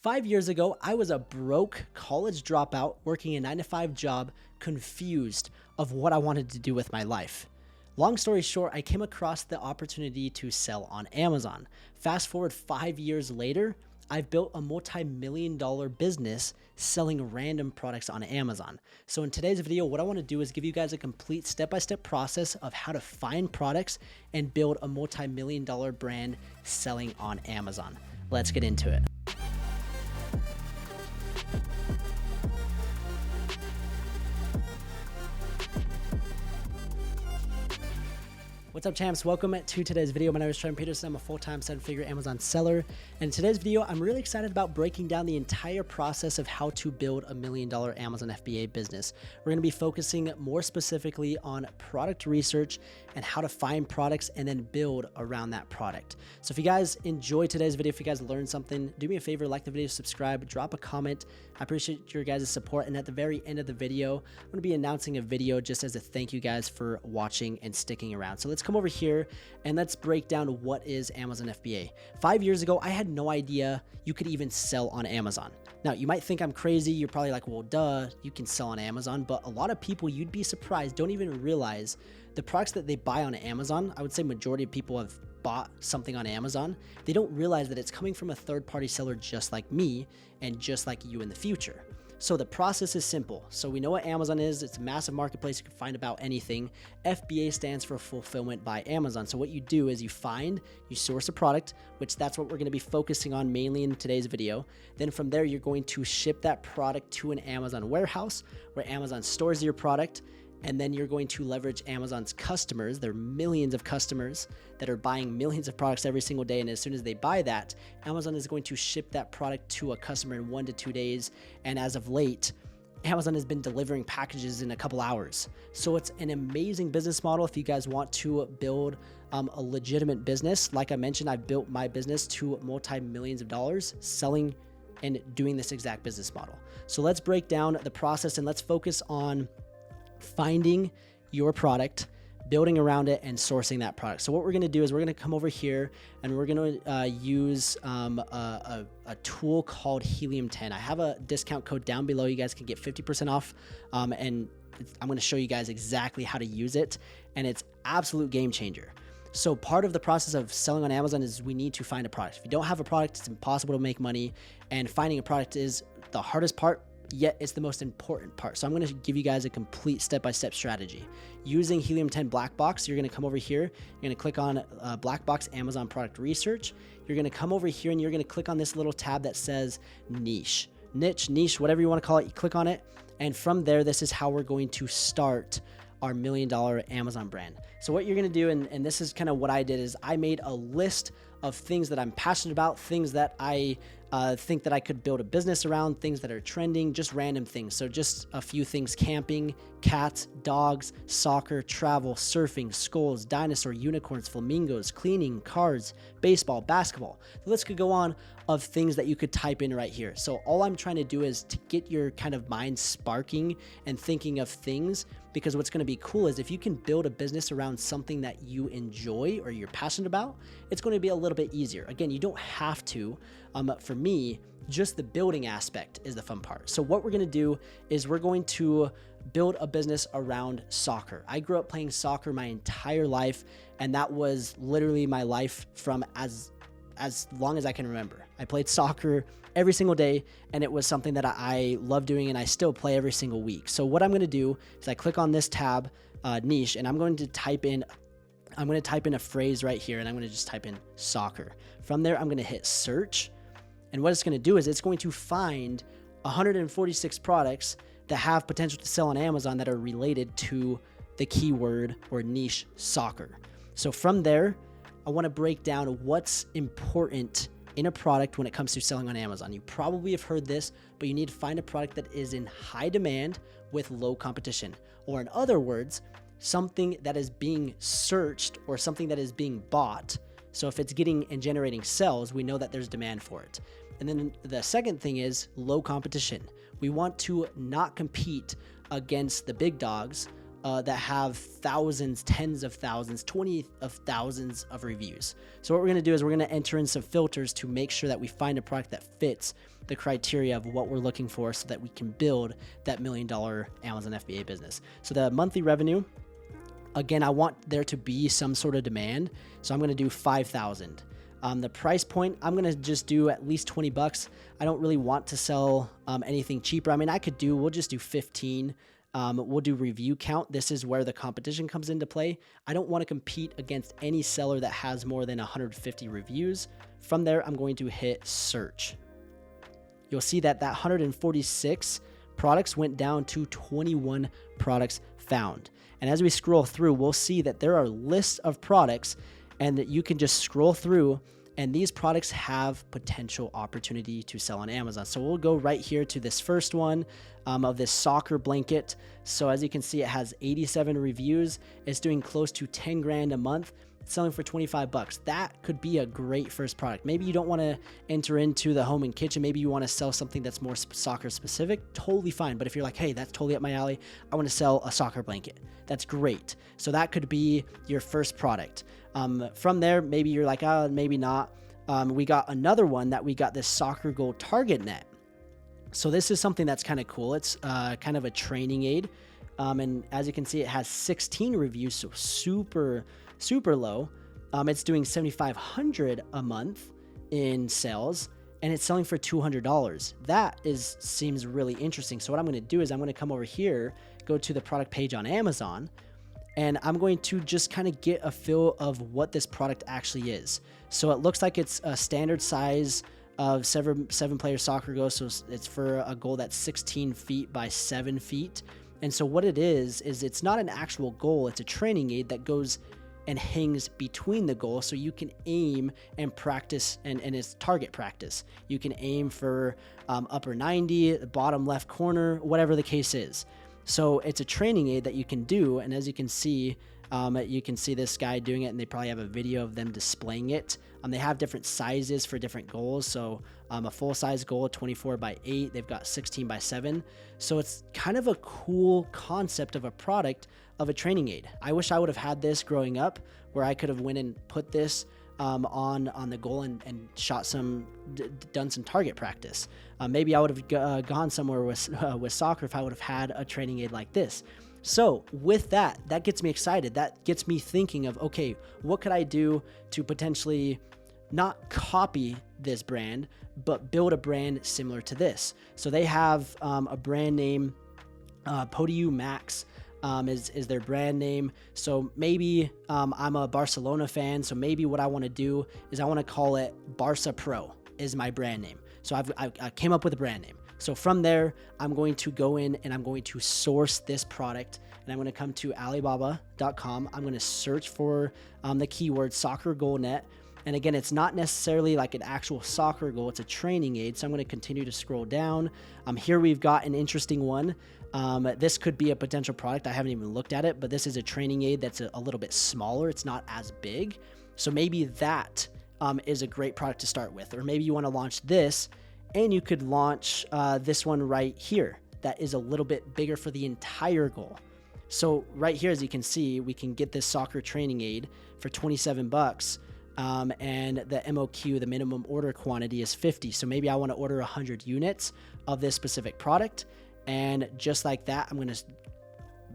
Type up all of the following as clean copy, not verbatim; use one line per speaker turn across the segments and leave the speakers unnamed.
5 years ago, I was a broke college dropout working a 9-to-5 job, confused of what I wanted to do with my life. Long story short, I came across the opportunity to sell on Amazon. Fast forward 5 years later, I've built a multi-million-dollar business selling random products on Amazon. So in today's video, what I want to do is give you guys a complete step-by-step process of how to find products and build a multi-million-dollar brand selling on Amazon. Let's get into it. What's up, champs? Welcome to today's video. My name is Trent Peterson. I'm a full-time seven-figure Amazon seller. And in today's video, I'm really excited about breaking down the entire process of how to build a $1 million Amazon FBA business. We're going to be focusing more specifically on product research and how to find products and then build around that product. So if you guys enjoyed today's video, if you guys learned something, do me a favor, like the video, subscribe, drop a comment. I appreciate your guys' support. And at the very end of the video, I'm going to be announcing a video just as a thank you guys for watching and sticking around. So let's come over here and let's break down what is Amazon FBA. 5 years ago, I had no idea you could even sell on Amazon. Now, you might think I'm crazy. You're probably like, well, duh, you can sell on Amazon. But a lot of people, you'd be surprised, don't even realize the products that they buy on Amazon. I would say majority of people have bought something on Amazon. They don't realize that it's coming from a third-party seller just like me and just like you in the future. So the process is simple. So we know what Amazon is. It's a massive marketplace. You can find about anything. FBA stands for Fulfillment by Amazon. So what you do is you source a product, which that's what we're going to be focusing on mainly in today's video. Then from there, you're going to ship that product to an Amazon warehouse where Amazon stores your product. And then you're going to leverage Amazon's customers. There are millions of customers that are buying millions of products every single day. And as soon as they buy that, Amazon is going to ship that product to a customer in 1 to 2 days. And as of late, Amazon has been delivering packages in a couple hours. So it's an amazing business model if you guys want to build a legitimate business. Like I mentioned, I've built my business to multi-millions of dollars selling and doing this exact business model. So let's break down the process and let's focus on finding your product, building around it, and sourcing that product. So what we're going to do is we're going to come over here and we're going to use a tool called Helium 10. I have a discount code down below. You guys can get 50% off, and I'm going to show you guys exactly how to use it, and it's absolute game changer. So part of the process of selling on Amazon is we need to find a product. If you don't have a product, it's impossible to make money, and finding a product is the hardest part, yet it's the most important part. So I'm going to give you guys a complete step-by-step strategy. Using Helium 10 Black Box, you're going to come over here, you're going to click on Black Box Amazon Product Research. You're going to come over here and you're going to click on this little tab that says niche, whatever you want to call it. You click on it. And from there, this is how we're going to start our $1 million Amazon brand. So what you're going to do, and this is kind of what I did, is I made a list of things that I'm passionate about, things that I think that I could build a business around, things that are trending, just random things. So just a few things: camping, cats, dogs, soccer, travel, surfing, skulls, dinosaur, unicorns, flamingos, cleaning, cars, baseball, basketball. The list could go on of things that you could type in right here. So all I'm trying to do is to get your kind of mind sparking and thinking of things, because what's going to be cool is if you can build a business around something that you enjoy or you're passionate about, it's going to be a little bit easier. Again, you don't have to. For me, just the building aspect is the fun part. So what we're going to do is we're going to build a business around soccer. I grew up playing soccer my entire life, and that was literally my life from as long as I can remember. I played soccer every single day, and it was something that I love doing, and I still play every single week. So what I'm going to do is I click on this tab, niche, and I'm going to type in a phrase right here, and I'm going to just type in soccer. From there, I'm going to hit search. And what it's going to do is it's going to find 146 products that have potential to sell on Amazon that are related to the keyword or niche soccer. So from there, I want to break down what's important in a product when it comes to selling on Amazon. You probably have heard this, but you need to find a product that is in high demand with low competition. Or in other words, something that is being searched or something that is being bought. So if it's getting and generating sales, we know that there's demand for it. And then the second thing is low competition. We want to not compete against the big dogs that have thousands, tens of thousands, 20 of thousands of reviews. So what we're going to do is we're going to enter in some filters to make sure that we find a product that fits the criteria of what we're looking for so that we can build that $1 million Amazon FBA business. So the monthly revenue, again, I want there to be some sort of demand. So I'm going to do 5,000. The price point, I'm going to just do at least 20 bucks. I don't really want to sell anything cheaper. I mean, we'll just do 15. We'll do review count. This is where the competition comes into play. I don't want to compete against any seller that has more than 150 reviews. From there, I'm going to hit search. You'll see that 146 products went down to 21 products found. And as we scroll through, we'll see that there are lists of products and that you can just scroll through, and these products have potential opportunity to sell on Amazon. So we'll go right here to this first one of this soccer blanket. So as you can see, it has 87 reviews. It's doing close to 10 grand a month. It's selling for 25 bucks. That could be a great first product. Maybe you don't want to enter into the home and kitchen. Maybe you want to sell something that's more soccer specific. Totally fine. But if you're like, hey, that's totally up my alley, I want to sell a soccer blanket. That's great. So that could be your first product. From there, maybe you're like, oh, maybe not. We got another one that we got this soccer goal target net. So this is something that's kind of cool. It's kind of a training aid. And as you can see, it has 16 reviews, so super low. It's doing $7,500 a month in sales, and it's selling for $200. That seems really interesting. So what I'm going to do is I'm going to come over here, go to the product page on Amazon, and I'm going to just kind of get a feel of what this product actually is. So it looks like it's a standard size of seven player soccer goal. So it's for a goal that's 16 feet by 7 feet. And so what it is it's not an actual goal. It's a training aid that goes and hangs between the goal, so you can aim and practice, and it's target practice. You can aim for upper 90, the bottom left corner, whatever the case is. So it's a training aid that you can do, and as you can see this guy doing it, and they probably have a video of them displaying it. They have different sizes for different goals. So a full size goal, 24 by 8, they've got 16 by 7. So it's kind of a cool concept of a product of a training aid. I wish I would have had this growing up, where I could have went and put this on the goal and done some target practice. Maybe I would have gone somewhere with soccer if I would have had a training aid like this. So with that gets me excited. That gets me thinking of, okay, what could I do to potentially not copy this brand, but build a brand similar to this? So they have a brand name, Podium Max is their brand name. So maybe I'm a Barcelona fan. So maybe what I want to do is I want to call it Barca Pro is my brand name. So I came up with a brand name. So from there, I'm going to go in and I'm going to source this product, and I'm going to come to Alibaba.com. I'm going to search for the keyword soccer goal net. And again, it's not necessarily like an actual soccer goal. It's a training aid. So I'm going to continue to scroll down. Here we've got an interesting one. This could be a potential product. I haven't even looked at it, but this is a training aid that's a little bit smaller. It's not as big. So maybe that is a great product to start with. Or maybe you want to launch this, and you could launch this one right here that is a little bit bigger for the entire goal. So right here, as you can see, we can get this soccer training aid for 27 bucks. And the MOQ, the minimum order quantity, is 50. So maybe I want to order 100 units of this specific product. And just like that, I'm going to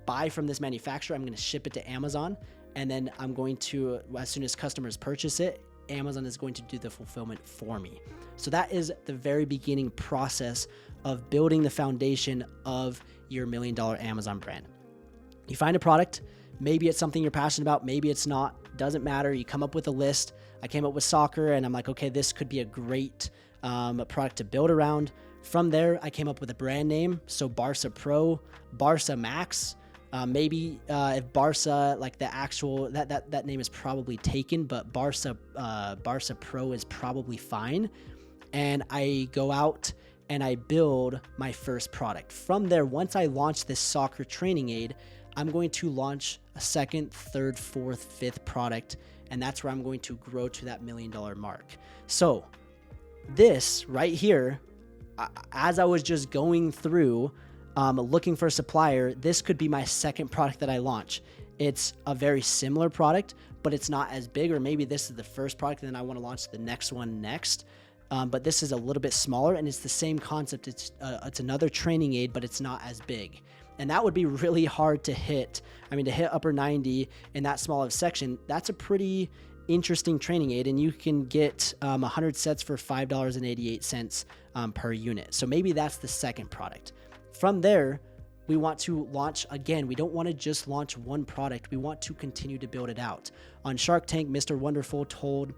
buy from this manufacturer. I'm going to ship it to Amazon. And then I'm going to, as soon as customers purchase it, Amazon is going to do the fulfillment for me. So that is the very beginning process of building the foundation of your $1 million Amazon brand. You find a product. Maybe it's something you're passionate about. Maybe it's not. Doesn't matter. You come up with a list. I came up with soccer, and I'm like, okay, this could be a great product to build around. From there, I came up with a brand name. So Barca Pro, Barca Max. Maybe if Barca, like the actual, that name is probably taken, but Barca Pro is probably fine. And I go out and I build my first product. From there, once I launch this soccer training aid, I'm going to launch a second, third, fourth, fifth product, and that's where I'm going to grow to that $1 million mark. So this right here, as I was just going through looking for a supplier, this could be my second product that I launch. It's a very similar product, but it's not as big, or maybe this is the first product and then I want to launch the next one next. But this is a little bit smaller and it's the same concept. It's another training aid, but it's not as big. And that would be really hard to hit. I mean, to hit upper 90 in that small of a section, that's a pretty interesting training aid. And you can get 100 sets for $5.88 per unit. So maybe that's the second product. From there, we want to launch again. We don't want to just launch one product. We want to continue to build it out. On Shark Tank, Mr. Wonderful told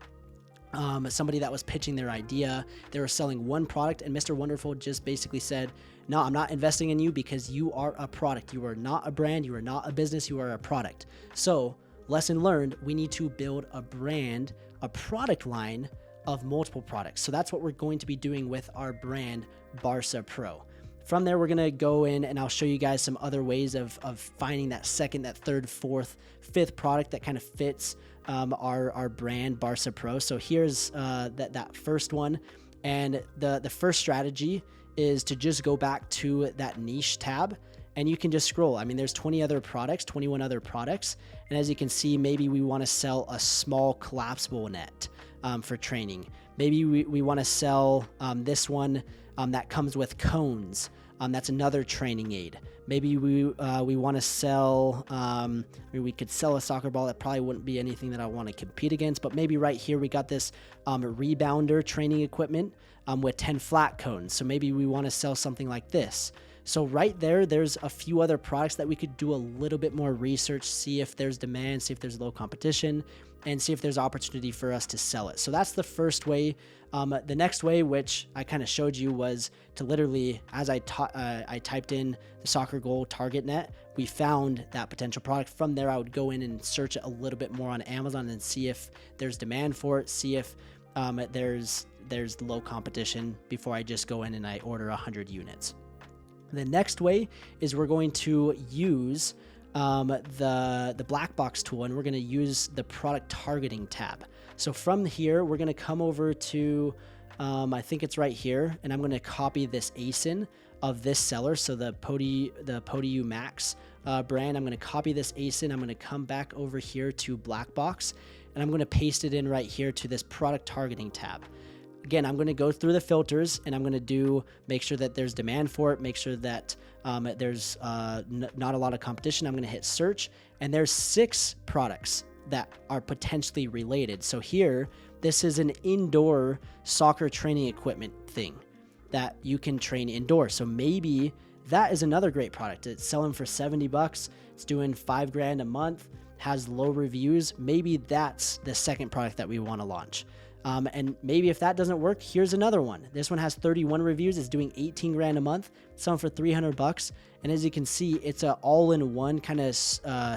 somebody that was pitching their idea, they were selling one product, and Mr. Wonderful just basically said, no, I'm not investing in you because you are a product. You are not a brand. You are not a business. You are a product. So lesson learned, we need to build a brand, a product line of multiple products. So that's what we're going to be doing with our brand, Barca Pro. From there, we're going to go in and I'll show you guys some other ways of finding that second, that third, fourth, fifth product that kind of fits our brand, Barca Pro. So here's that first one. And the first strategy is to just go back to that niche tab and you can just scroll. I mean, there's 21 other products. And as you can see, maybe we want to sell a small collapsible net for training. Maybe we want to sell this one that comes with cones. That's another training aid. Maybe we want to sell, we could sell a soccer ball. That probably wouldn't be anything that I want to compete against, but maybe right here we got this rebounder training equipment with 10 flat cones. So maybe we want to sell something like this. So right there's a few other products that we could do a little bit more research, see if there's demand, see if there's low competition, and see if there's opportunity for us to sell it. So that's the first way. The next way, which I kind of showed you, was to literally, as I typed in the soccer goal target net, we found that potential product. From there, I would go in and search it a little bit more on Amazon and see if there's demand for it, see if there's low competition before I just go in and I order 100 units. The next way is we're going to use the black box tool, and we're going to use the product targeting tab. So from here, we're going to come over to, I think it's right here, and I'm going to copy this ASIN of this seller. So the Podium Max brand, I'm going to copy this ASIN. I'm going to come back over here to black box, and I'm going to paste it in right here to this product targeting tab. Again, I'm going to go through the filters and I'm going to make sure that there's demand for it, make sure that there's not a lot of competition. I'm going to hit search, and there's 6 products that are potentially related. So here, this is an indoor soccer training equipment thing that you can train indoors. So maybe that is another great product. It's selling for $70. It's doing $5,000 a month, has low reviews. Maybe that's the second product that we want to launch. And maybe if that doesn't work, here's another one. This one has 31 reviews. It's doing $18,000 a month, selling for $300. And as you can see, it's an all-in-one kind of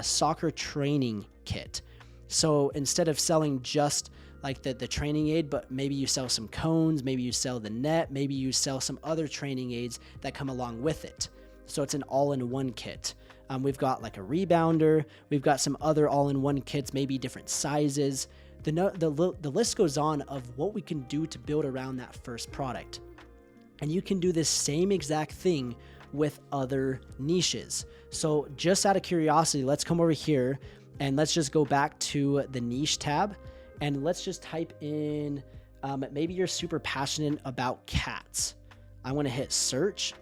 soccer training kit. So instead of selling just like the training aid, but maybe you sell some cones, maybe you sell the net, maybe you sell some other training aids that come along with it. So it's an all-in-one kit. We've got like a rebounder. We've got some other all-in-one kits, maybe different sizes. The list goes on of what we can do to build around that first product. And you can do this same exact thing with other niches. So just out of curiosity, let's come over here and let's just go back to the niche tab, and let's just type in, maybe you're super passionate about cats. I want to hit search,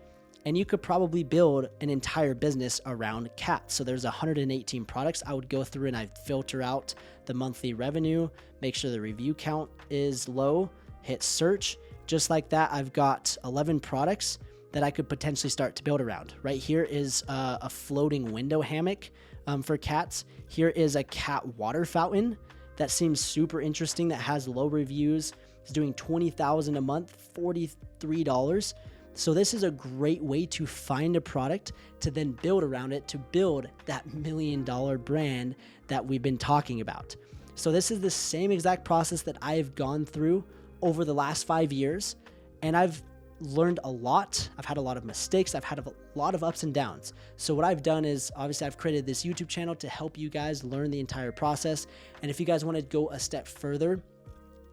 and you could probably build an entire business around cats. So there's 118 products. I would go through and I'd filter out the monthly revenue, make sure the review count is low, hit search. Just like that, I've got 11 products that I could potentially start to build around. Right here is a floating window hammock for cats. Here is a cat water fountain that seems super interesting, that has low reviews. It's doing $20,000 a month, $43. So this is a great way to find a product to then build around it, to build that $1 million brand that we've been talking about. So this is the same exact process that I've gone through over the last 5 years, and I've learned a lot. I've had a lot of mistakes. I've had a lot of ups and downs. So what I've done is, obviously, I've created this YouTube channel to help you guys learn the entire process. And if you guys want to go a step further,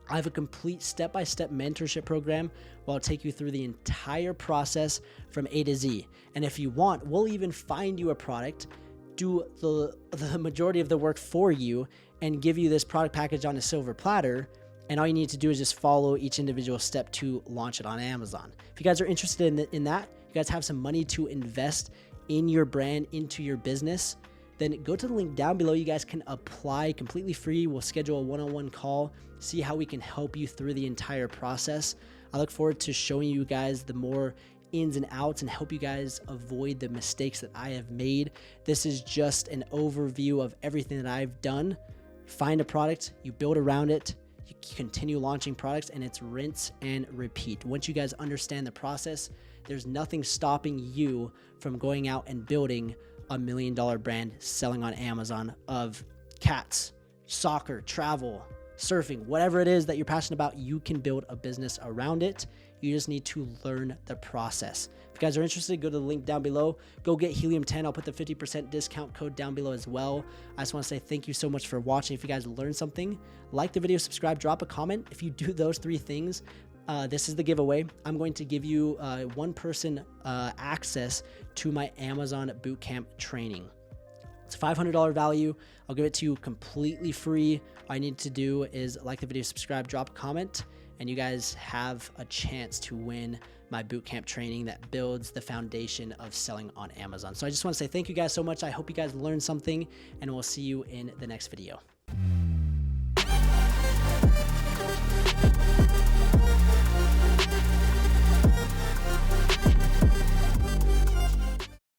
I have a complete step-by-step mentorship program where I'll take you through the entire process from A to Z. And if you want, we'll even find you a product, do the majority of the work for you, and give you this product package on a silver platter. And all you need to do is just follow each individual step to launch it on Amazon. If you guys are interested in that, you guys have some money to invest in your brand, into your business, then go to the link down below. You guys can apply completely free. We'll schedule a one-on-one call, see how we can help you through the entire process. I look forward to showing you guys the more ins and outs and help you guys avoid the mistakes that I have made. This is just an overview of everything that I've done. Find a product, you build around it, you continue launching products, and it's rinse and repeat. Once you guys understand the process, there's nothing stopping you from going out and building $1 million brand selling on Amazon of cats, soccer, travel, surfing, whatever it is that you're passionate about. You can build a business around it. You just need to learn the process. If you guys are interested, go to the link down below. Go get Helium 10. I'll put the 50% discount code down below as well. I just want to say thank you so much for watching. If you guys learned something, like the video, subscribe, drop a comment. If you do those 3 things, this is the giveaway. I'm going to give you one-person access to my Amazon bootcamp training. It's a $500 value. I'll give it to you completely free. All I need to do is like the video, subscribe, drop a comment, and you guys have a chance to win my bootcamp training that builds the foundation of selling on Amazon. So I just want to say thank you guys so much. I hope you guys learned something, and we'll see you in the next video.